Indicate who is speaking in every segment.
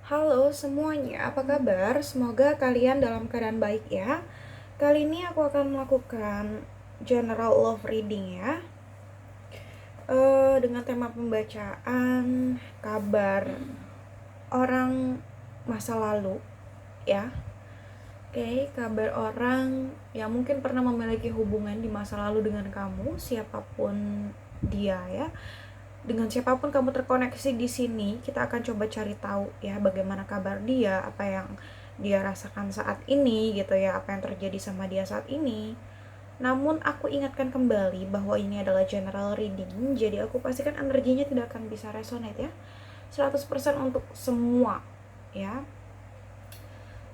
Speaker 1: Halo semuanya, apa kabar? Semoga kalian dalam keadaan baik ya. Kali ini aku akan melakukan general love reading ya. Dengan tema pembacaan kabar orang masa lalu ya. Oke, kabar orang yang mungkin pernah memiliki hubungan di masa lalu dengan kamu, siapapun dia ya. Dengan siapapun kamu terkoneksi di sini, kita akan coba cari tahu ya bagaimana kabar dia, apa yang dia rasakan saat ini gitu ya, apa yang terjadi sama dia saat ini. Namun aku ingatkan kembali bahwa ini adalah general reading, jadi aku pastikan energinya tidak akan bisa resonate ya. 100% untuk semua ya.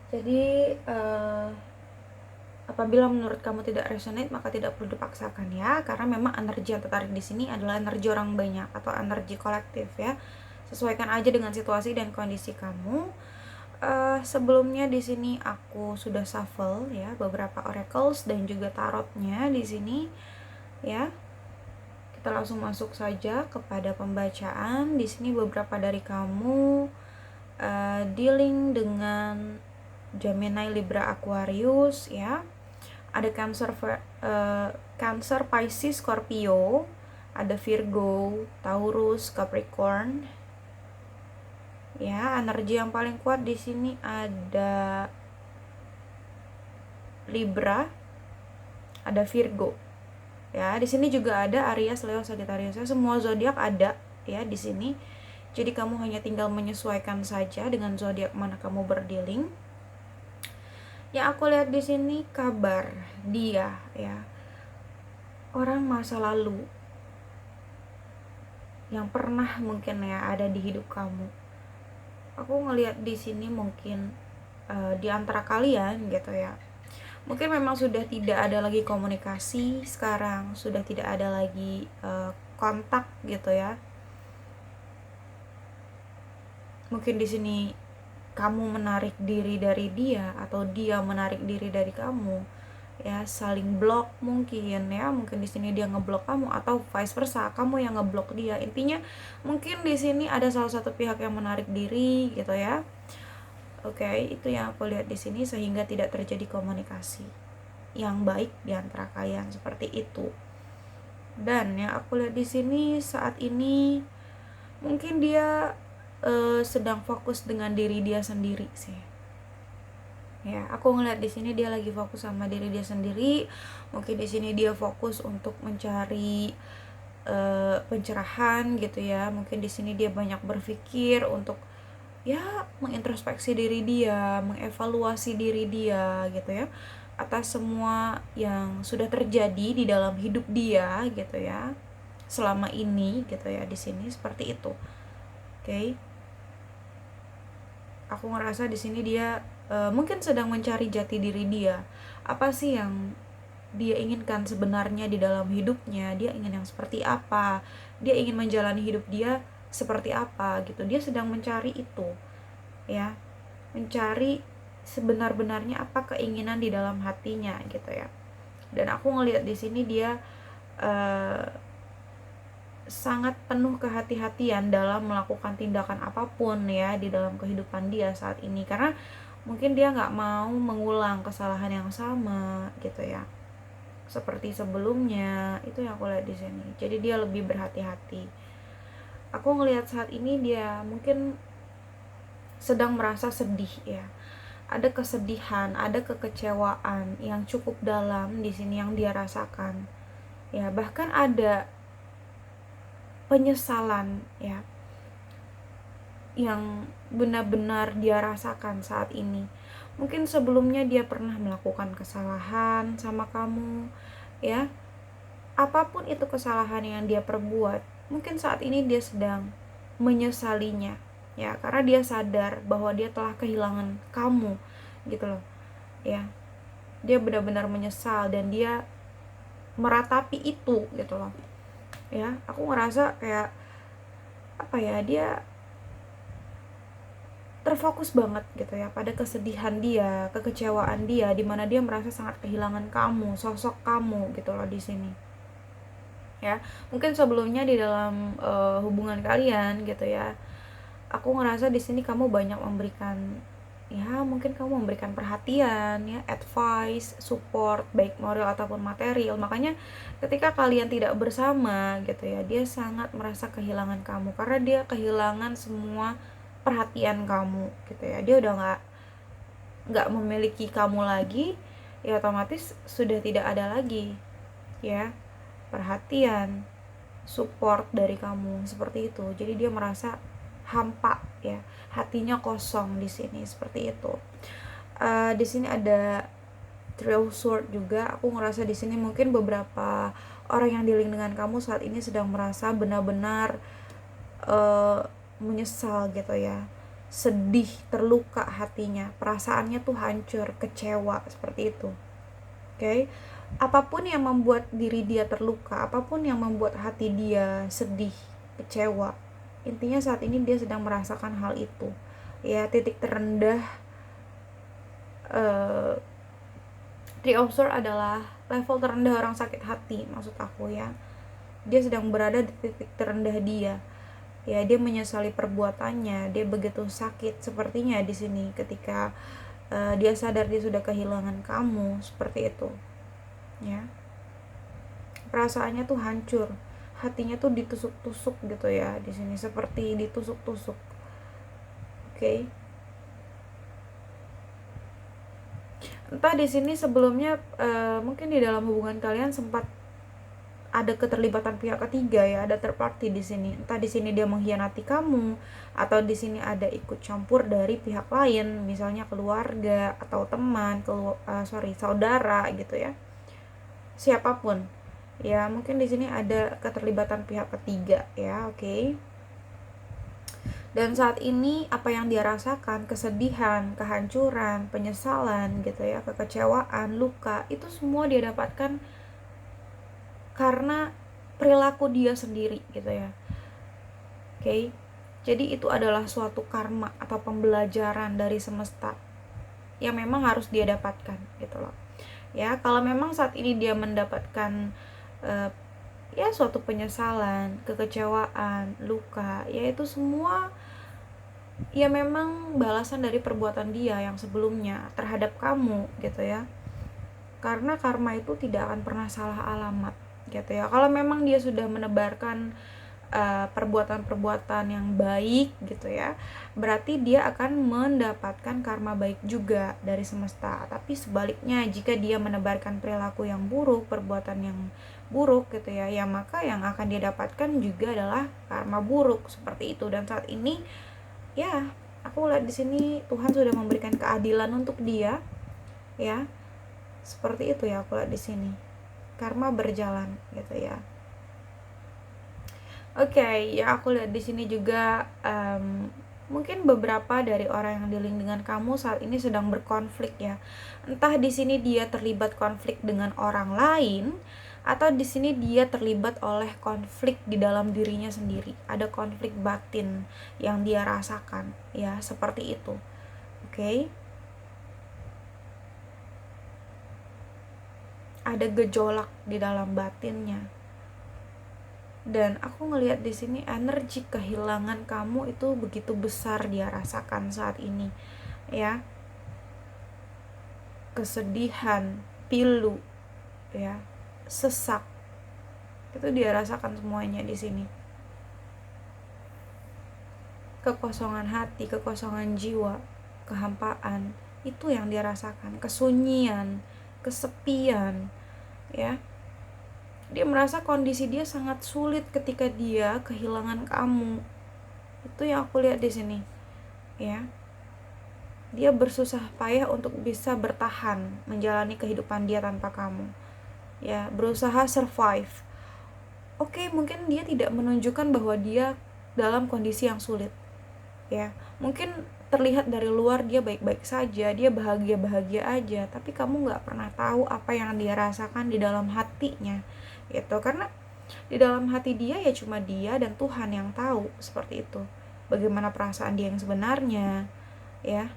Speaker 1: Jadi apabila menurut kamu tidak resonate, maka tidak perlu dipaksakan ya, karena memang energi yang tertarik di sini adalah energi orang banyak atau energi kolektif ya. Sesuaikan aja dengan situasi dan kondisi kamu. Sebelumnya di sini aku sudah shuffle ya beberapa oracles dan juga tarotnya di sini ya. Kita langsung masuk saja kepada pembacaan. Di sini beberapa dari kamu dealing dengan Gemini, Libra, Aquarius ya. Ada Cancer, Pisces, Scorpio, ada Virgo, Taurus, Capricorn. Ya, energi yang paling kuat di sini ada Libra, ada Virgo. Ya, di sini juga ada Aries, Leo, Sagittarius. Semua zodiak ada ya di sini. Jadi kamu hanya tinggal menyesuaikan saja dengan zodiak mana kamu berdealing. Yang aku lihat di sini kabar dia ya. Orang masa lalu yang pernah mungkin ya ada di hidup kamu. Aku ngelihat di sini mungkin di antara kalian gitu ya. Mungkin memang sudah tidak ada lagi komunikasi sekarang, sudah tidak ada lagi kontak gitu ya. Mungkin di sini kamu menarik diri dari dia atau dia menarik diri dari kamu. Ya, saling blok mungkin ya, mungkin di sini dia ngeblok kamu atau vice versa, kamu yang ngeblok dia. Intinya mungkin di sini ada salah satu pihak yang menarik diri gitu ya. Oke, itu yang aku lihat di sini sehingga tidak terjadi komunikasi yang baik di antara kalian seperti itu. Dan yang aku lihat di sini saat ini mungkin dia sedang fokus dengan diri dia sendiri sih. Ya, aku ngeliat di sini dia lagi fokus sama diri dia sendiri. Mungkin di sini dia fokus untuk mencari pencerahan gitu ya. Mungkin di sini dia banyak berpikir untuk ya mengintrospeksi diri dia, mengevaluasi diri dia gitu ya, atas semua yang sudah terjadi di dalam hidup dia gitu ya selama ini gitu ya. Di sini seperti itu. Oke. Aku ngerasa di sini dia mungkin sedang mencari jati diri dia. Apa sih yang dia inginkan sebenarnya di dalam hidupnya? Dia ingin yang seperti apa? Dia ingin menjalani hidup dia seperti apa gitu. Dia sedang mencari itu. Ya. Mencari sebenar-benarnya apa keinginan di dalam hatinya gitu ya. Dan aku ngelihat di sini dia sangat penuh kehati-hatian dalam melakukan tindakan apapun ya di dalam kehidupan dia saat ini, karena mungkin dia nggak mau mengulang kesalahan yang sama gitu ya seperti sebelumnya. Itu yang aku lihat di sini. Jadi dia lebih berhati-hati. Aku ngelihat saat ini dia mungkin sedang merasa sedih ya. Ada kesedihan, ada kekecewaan yang cukup dalam di sini yang dia rasakan. Ya, bahkan ada penyesalan ya yang benar-benar dia rasakan saat ini. Mungkin sebelumnya dia pernah melakukan kesalahan sama kamu ya. Apapun itu kesalahan yang dia perbuat, mungkin saat ini dia sedang menyesalinya ya, karena dia sadar bahwa dia telah kehilangan kamu gitu loh ya. Dia benar-benar menyesal dan dia meratapi itu gitu loh ya. Aku ngerasa kayak apa ya, dia terfokus banget gitu ya pada kesedihan dia, kekecewaan dia, dimana dia merasa sangat kehilangan kamu, sosok kamu gitu loh di sini. Ya, mungkin sebelumnya di dalam hubungan kalian gitu ya, aku ngerasa di sini kamu banyak memberikan, ya mungkin kamu memberikan perhatian, ya advice, support baik moral ataupun material. Makanya ketika kalian tidak bersama gitu ya, dia sangat merasa kehilangan kamu karena dia kehilangan semua perhatian kamu gitu ya. Dia udah nggak memiliki kamu lagi, ya otomatis sudah tidak ada lagi ya perhatian, support dari kamu seperti itu. Jadi dia merasa hampa ya, hatinya kosong di sini seperti itu. Di sini ada Three of Swords juga. Aku ngerasa di sini mungkin beberapa orang yang dealing dengan kamu saat ini sedang merasa benar-benar menyesal gitu ya, sedih, terluka hatinya, perasaannya tuh hancur, kecewa seperti itu. Oke, apapun yang membuat diri dia terluka, apapun yang membuat hati dia sedih, kecewa, intinya saat ini dia sedang merasakan hal itu ya. Titik terendah Three of Swords adalah level terendah orang sakit hati, maksud aku ya. Dia sedang berada di titik terendah dia ya. Dia menyesali perbuatannya, dia begitu sakit sepertinya di sini ketika dia sadar dia sudah kehilangan kamu seperti itu ya. Perasaannya tuh hancur, hatinya tuh ditusuk-tusuk gitu ya di sini, seperti ditusuk-tusuk. Oke. Entah di sini sebelumnya mungkin di dalam hubungan kalian sempat ada keterlibatan pihak ketiga ya, ada third party di sini. Entah di sini dia mengkhianati kamu atau di sini ada ikut campur dari pihak lain, misalnya keluarga atau teman, saudara gitu ya. Siapapun. Ya, mungkin di sini ada keterlibatan pihak ketiga ya, oke. Dan saat ini apa yang dia rasakan, kesedihan, kehancuran, penyesalan gitu ya, kekecewaan, luka, itu semua dia dapatkan karena perilaku dia sendiri gitu ya. Oke. Jadi itu adalah suatu karma atau pembelajaran dari semesta yang memang harus dia dapatkan gitu loh. Ya, kalau memang saat ini dia mendapatkan ya suatu penyesalan, kekecewaan, luka, ya itu semua ya memang balasan dari perbuatan dia yang sebelumnya terhadap kamu gitu ya. Karena karma itu tidak akan pernah salah alamat gitu ya. Kalau memang dia sudah menebarkan perbuatan-perbuatan yang baik gitu ya, berarti dia akan mendapatkan karma baik juga dari semesta. Tapi sebaliknya, jika dia menebarkan perilaku yang buruk, perbuatan yang buruk gitu ya, ya maka yang akan dia dapatkan juga adalah karma buruk seperti itu. Dan saat ini ya aku lihat di sini Tuhan sudah memberikan keadilan untuk dia ya, seperti itu ya. Aku lihat di sini karma berjalan gitu ya. Oke, ya aku lihat di sini juga mungkin beberapa dari orang yang dealing dengan kamu saat ini sedang berkonflik ya. Entah di sini dia terlibat konflik dengan orang lain atau di sini dia terlibat oleh konflik di dalam dirinya sendiri. Ada konflik batin yang dia rasakan ya, seperti itu. Oke. Ada gejolak di dalam batinnya. Dan aku ngelihat di sini energi kehilangan kamu itu begitu besar dia rasakan saat ini ya. Kesedihan, pilu ya, sesak, itu dia rasakan semuanya di sini. Kekosongan hati, kekosongan jiwa, kehampaan, itu yang dia rasakan. Kesunyian, kesepian ya. Dia merasa kondisi dia sangat sulit ketika dia kehilangan kamu. Itu yang aku lihat di sini ya. Dia bersusah payah untuk bisa bertahan menjalani kehidupan dia tanpa kamu ya, berusaha survive. Oke, mungkin dia tidak menunjukkan bahwa dia dalam kondisi yang sulit ya. Mungkin terlihat dari luar dia baik-baik saja, dia bahagia-bahagia aja, tapi kamu gak pernah tahu apa yang dia rasakan di dalam hatinya gitu. Karena di dalam hati dia ya cuma dia dan Tuhan yang tahu seperti itu. Bagaimana perasaan dia yang sebenarnya ya,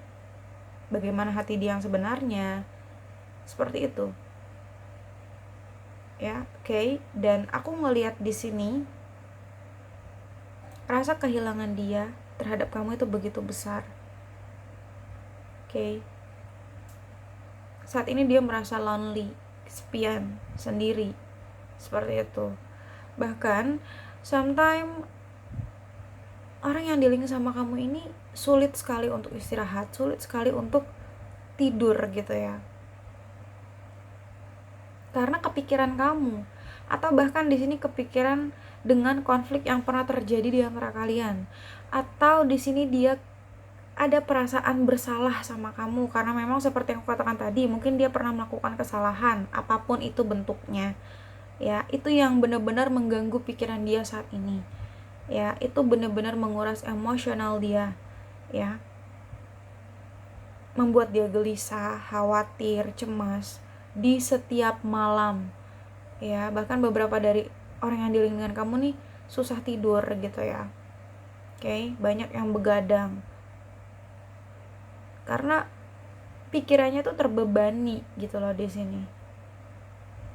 Speaker 1: bagaimana hati dia yang sebenarnya, seperti itu ya. Oke. Dan aku ngelihat di sini rasa kehilangan dia terhadap kamu itu begitu besar. Oke. Saat ini dia merasa lonely, kesepian, sendiri, seperti itu. Bahkan sometimes orang yang dealing sama kamu ini sulit sekali untuk istirahat, sulit sekali untuk tidur gitu ya, karena kepikiran kamu, atau bahkan di sini kepikiran dengan konflik yang pernah terjadi di antara kalian, atau di sini dia ada perasaan bersalah sama kamu karena memang seperti yang aku katakan tadi, mungkin dia pernah melakukan kesalahan apapun itu bentuknya ya. Itu yang benar-benar mengganggu pikiran dia saat ini ya, itu benar-benar menguras emosional dia ya, membuat dia gelisah, khawatir, cemas di setiap malam ya. Bahkan beberapa dari orang yang dealing dengan kamu nih susah tidur gitu ya. Oke, banyak yang begadang karena pikirannya tuh terbebani gitu loh di sini.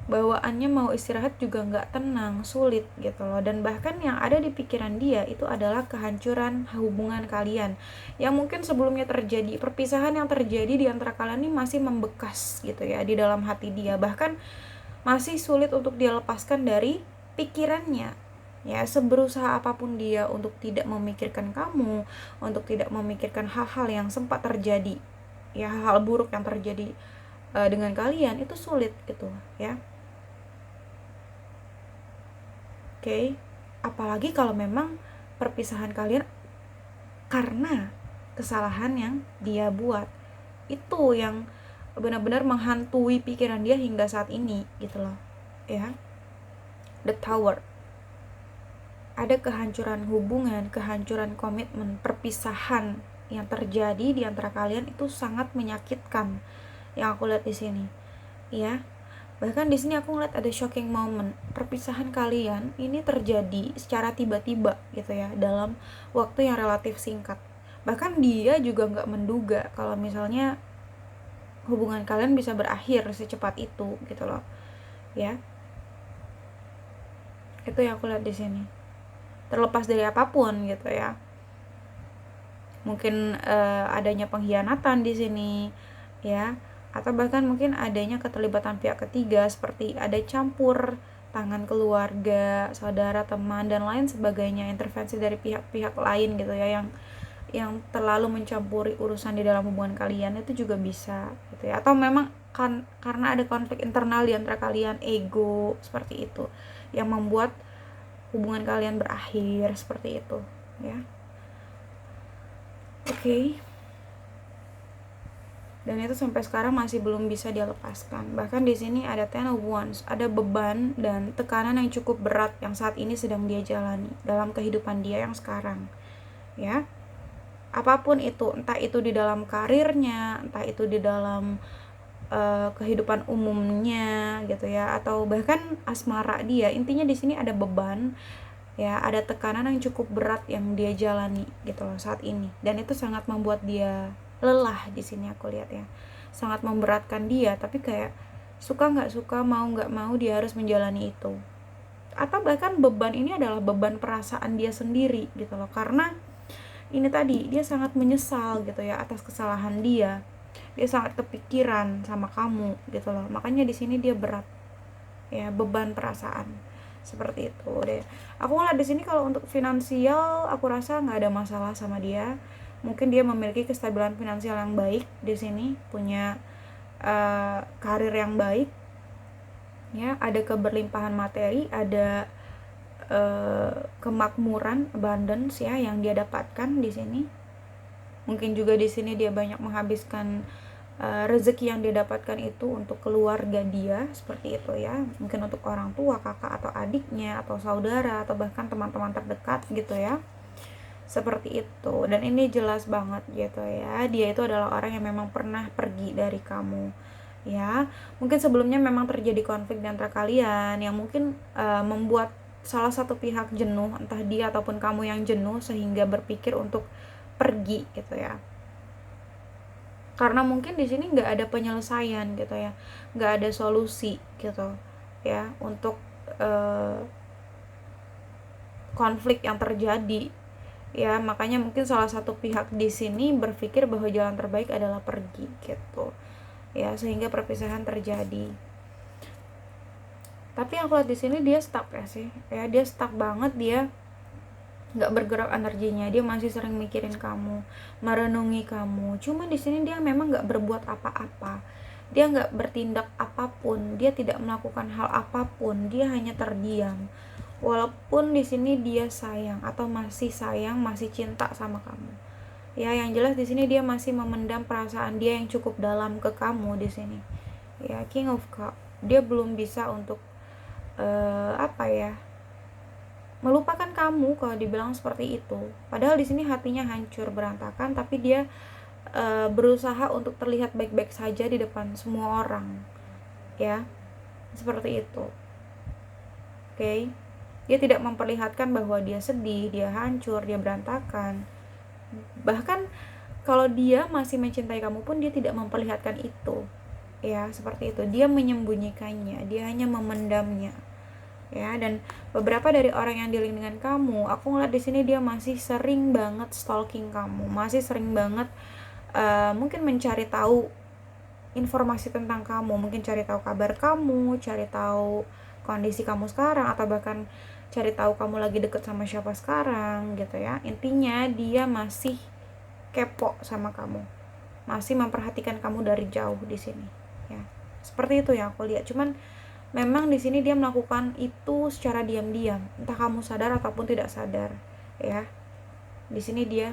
Speaker 1: Bawaannya mau istirahat juga nggak tenang, sulit gitu loh. Dan bahkan yang ada di pikiran dia itu adalah kehancuran hubungan kalian yang mungkin sebelumnya terjadi. Perpisahan yang terjadi di antara kalian ini masih membekas gitu ya di dalam hati dia, bahkan masih sulit untuk dia lepaskan dari pikirannya ya. Seberusaha apapun dia untuk tidak memikirkan kamu, untuk tidak memikirkan hal-hal yang sempat terjadi ya, hal-hal buruk yang terjadi dengan kalian, itu sulit gitu ya. Oke, apalagi kalau memang perpisahan kalian karena kesalahan yang dia buat, itu yang benar-benar menghantui pikiran dia hingga saat ini gitu loh ya. The Tower, ada kehancuran hubungan, kehancuran komitmen, perpisahan yang terjadi di antara kalian itu sangat menyakitkan yang aku lihat di sini ya. Bahkan di sini aku ngeliat ada shocking moment. Perpisahan kalian ini terjadi secara tiba-tiba gitu ya, dalam waktu yang relatif singkat. Bahkan dia juga nggak menduga kalau misalnya hubungan kalian bisa berakhir secepat itu gitu loh ya. Itu yang aku lihat di sini. Terlepas dari apapun gitu ya. Mungkin adanya pengkhianatan di sini ya, atau bahkan mungkin adanya keterlibatan pihak ketiga seperti ada campur tangan keluarga, saudara, teman dan lain sebagainya, intervensi dari pihak-pihak lain gitu ya, yang terlalu mencampuri urusan di dalam hubungan kalian, itu juga bisa gitu ya. Atau memang kan karena ada konflik internal di antara kalian, ego seperti itu yang membuat hubungan kalian berakhir seperti itu ya. Oke. Dan itu sampai sekarang masih belum bisa dia lepaskan. Bahkan di sini ada Ten of Wands, ada beban dan tekanan yang cukup berat yang saat ini sedang dia jalani dalam kehidupan dia yang sekarang ya. Apapun itu, entah itu di dalam karirnya, entah itu di dalam kehidupan umumnya gitu ya, atau bahkan asmara dia, intinya di sini ada beban ya, ada tekanan yang cukup berat yang dia jalani gitu loh saat ini. Dan itu sangat membuat dia lelah di sini aku lihat ya, sangat memberatkan dia. Tapi kayak suka nggak suka, mau nggak mau dia harus menjalani itu. Atau bahkan beban ini adalah beban perasaan dia sendiri gitu loh, karena ini tadi dia sangat menyesal gitu ya atas kesalahan dia sangat kepikiran sama kamu gitu loh. Makanya di sini dia berat ya, beban perasaan seperti itu deh. Aku ngeliat di sini kalau untuk finansial aku rasa nggak ada masalah sama dia. Mungkin dia memiliki kestabilan finansial yang baik di sini, punya karir yang baik ya, ada keberlimpahan materi, ada kemakmuran, abundance ya yang dia dapatkan di sini. Mungkin juga di sini dia banyak menghabiskan rezeki yang dia dapatkan itu untuk keluarga dia seperti itu ya. Mungkin untuk orang tua, kakak atau adiknya atau saudara atau bahkan teman-teman terdekat gitu ya. Seperti itu. Dan ini jelas banget gitu ya, dia itu adalah orang yang memang pernah pergi dari kamu ya. Mungkin sebelumnya memang terjadi konflik di antara kalian yang mungkin membuat salah satu pihak jenuh, entah dia ataupun kamu yang jenuh sehingga berpikir untuk pergi gitu ya. Karena mungkin di sini nggak ada penyelesaian gitu ya, nggak ada solusi gitu ya untuk konflik yang terjadi Ya, makanya mungkin salah satu pihak di sini berpikir bahwa jalan terbaik adalah pergi gitu. Ya, sehingga perpisahan terjadi. Tapi aku lihat di sini dia stuck ya sih. Ya, dia stuck banget, dia nggak bergerak energinya, dia masih sering mikirin kamu, merenungi kamu. Cuma di sini dia memang nggak berbuat apa-apa, dia nggak bertindak apapun, dia tidak melakukan hal apapun, dia hanya terdiam. Walaupun di sini dia sayang atau masih sayang, masih cinta sama kamu. Ya, yang jelas di sini dia masih memendam perasaan dia yang cukup dalam ke kamu di sini. Ya, King of Cup. Dia belum bisa untuk apa ya? Melupakan kamu kalau dibilang seperti itu. Padahal di sini hatinya hancur berantakan, tapi dia berusaha untuk terlihat baik-baik saja di depan semua orang. Ya, seperti itu. Oke. Dia tidak memperlihatkan bahwa dia sedih, dia hancur, dia berantakan. Bahkan kalau dia masih mencintai kamu pun dia tidak memperlihatkan itu. Ya, seperti itu. Dia menyembunyikannya, dia hanya memendamnya. Ya, dan beberapa dari orang yang dealing dengan kamu, aku ngeliat di sini dia masih sering banget stalking kamu, masih sering banget mungkin mencari tahu informasi tentang kamu, mungkin cari tahu kabar kamu, cari tahu kondisi kamu sekarang, atau bahkan cari tahu kamu lagi deket sama siapa sekarang gitu ya. Intinya dia masih kepo sama kamu, masih memperhatikan kamu dari jauh di sini ya. Seperti itu yang aku lihat. Cuman memang di sini dia melakukan itu secara diam-diam, entah kamu sadar ataupun tidak sadar ya. Di sini dia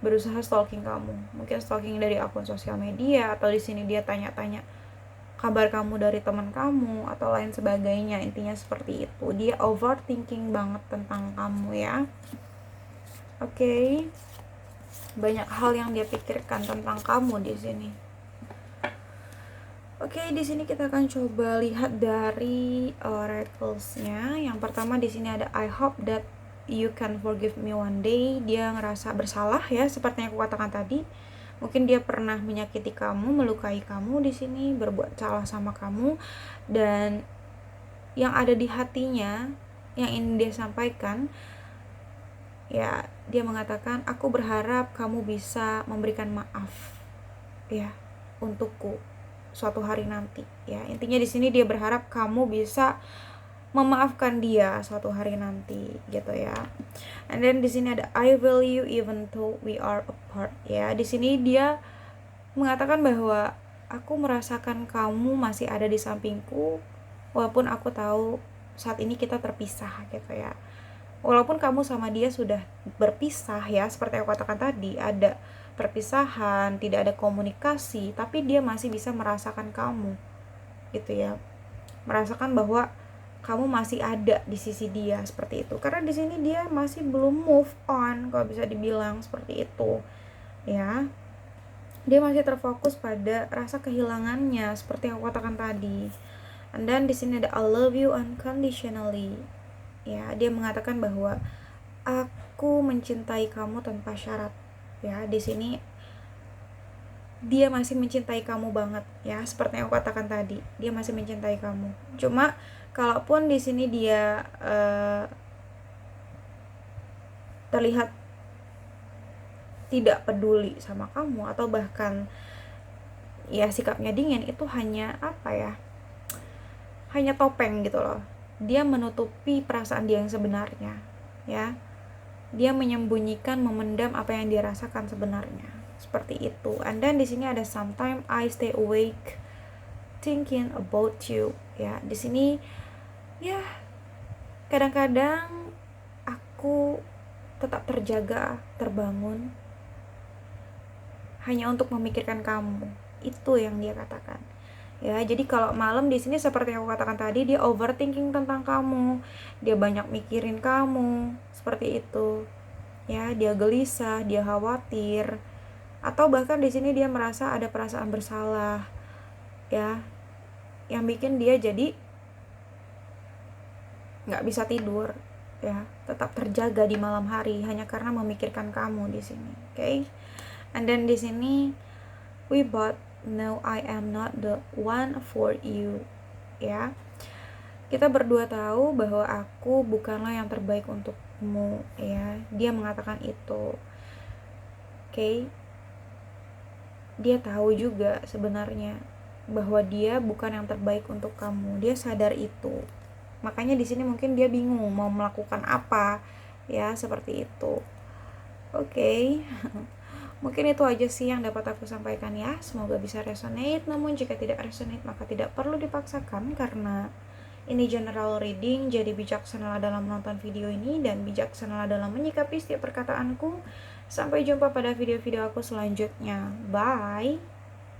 Speaker 1: berusaha stalking kamu, mungkin stalking dari akun sosial media, atau di sini dia tanya-tanya kabar kamu dari teman kamu atau lain sebagainya. Intinya seperti itu, dia overthinking banget tentang kamu ya. Oke. Banyak hal yang dia pikirkan tentang kamu di sini. Oke, di sini kita akan coba lihat dari oracles-nya. Yang pertama di sini ada I hope that you can forgive me one day. Dia ngerasa bersalah ya, seperti yang aku katakan tadi. Mungkin dia pernah menyakiti kamu, melukai kamu di sini, berbuat salah sama kamu, dan yang ada di hatinya, yang ingin dia sampaikan, ya dia mengatakan, aku berharap kamu bisa memberikan maaf ya untukku suatu hari nanti ya. Intinya di sini dia berharap kamu bisa memaafkan dia suatu hari nanti gitu ya. And then di sini ada I value even though we are apart ya. Di sini dia mengatakan bahwa aku merasakan kamu masih ada di sampingku walaupun aku tahu saat ini kita terpisah gitu ya. Walaupun kamu sama dia sudah berpisah ya, seperti aku katakan tadi, ada perpisahan, tidak ada komunikasi, tapi dia masih bisa merasakan kamu gitu ya, merasakan bahwa kamu masih ada di sisi dia, seperti itu. Karena di sini dia masih belum move on, kalau bisa dibilang seperti itu ya. Dia masih terfokus pada rasa kehilangannya, seperti yang aku katakan tadi. And then di sini ada I love you unconditionally ya. Dia mengatakan bahwa aku mencintai kamu tanpa syarat ya. Di sini dia masih mencintai kamu banget ya, seperti yang aku katakan tadi, dia masih mencintai kamu. Cuma kalaupun di sini dia terlihat tidak peduli sama kamu atau bahkan ya sikapnya dingin, itu hanya apa ya, hanya topeng gitu loh. Dia menutupi perasaan dia yang sebenarnya ya. Dia menyembunyikan, memendam apa yang dia rasakan sebenarnya, seperti itu. And then di sini ada sometimes I stay awake thinking about you ya. Di sini ya kadang-kadang aku tetap terjaga, terbangun hanya untuk memikirkan kamu. Itu yang dia katakan ya. Jadi kalau malam di sini seperti yang aku katakan tadi, dia overthinking tentang kamu, dia banyak mikirin kamu, seperti itu ya. Dia gelisah, dia khawatir, atau bahkan di sini dia merasa ada perasaan bersalah ya, yang bikin dia jadi nggak bisa tidur ya, tetap terjaga di malam hari hanya karena memikirkan kamu di sini. Okay? And then di sini we both know I am not the one for you ya. Kita berdua tahu bahwa aku bukanlah yang terbaik untuk untukmu ya. Dia mengatakan itu. Oke. Dia tahu juga sebenarnya bahwa dia bukan yang terbaik untuk kamu. Dia sadar itu. Makanya di sini mungkin dia bingung mau melakukan apa ya, seperti itu. Oke. Mungkin itu aja sih yang dapat aku sampaikan ya. Semoga bisa resonate. Namun jika tidak resonate maka tidak perlu dipaksakan, karena ini general reading. Jadi bijaksanalah dalam menonton video ini dan bijaksanalah dalam menyikapi setiap perkataanku. Sampai jumpa pada video-video aku selanjutnya. Bye.